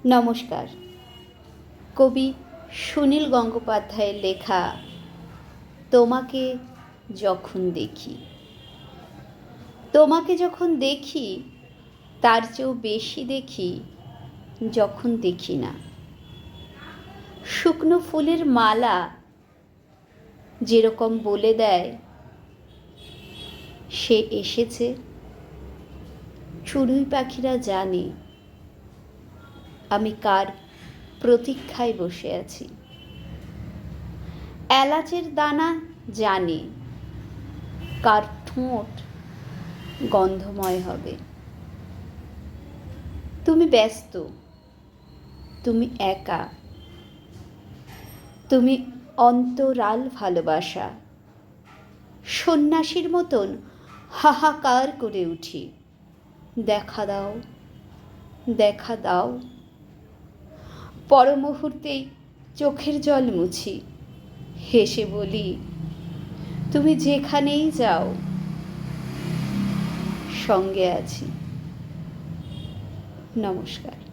নমস্কার। কবি সুনীল গঙ্গোপাধ্যায়ের লেখা তোমাকে যখন দেখি। তোমাকে যখন দেখি তার চেয়েও বেশি দেখি যখন দেখি না। শুকনো ফুলের মালা যেরকম বলে দেয় সে এসেছে, চড়ুই পাখিরা জানে আমি কার প্রতীক্ষায় বসে আছি। এলাচের দানা জানে কার ঠোঁট গন্ধময় হবে। তুমি ব্যস্ত, তুমি একা, তুমি অন্তরাল ভালোবাসা। সন্ন্যাসীর মতন হাহাকার করে উঠি, দেখা দাও, দেখা দাও। পর মুহূর্তেই চোখের জল মুছি, হেসে বলি তুমি যেখানেই যাও সঙ্গে আছি। নমস্কার।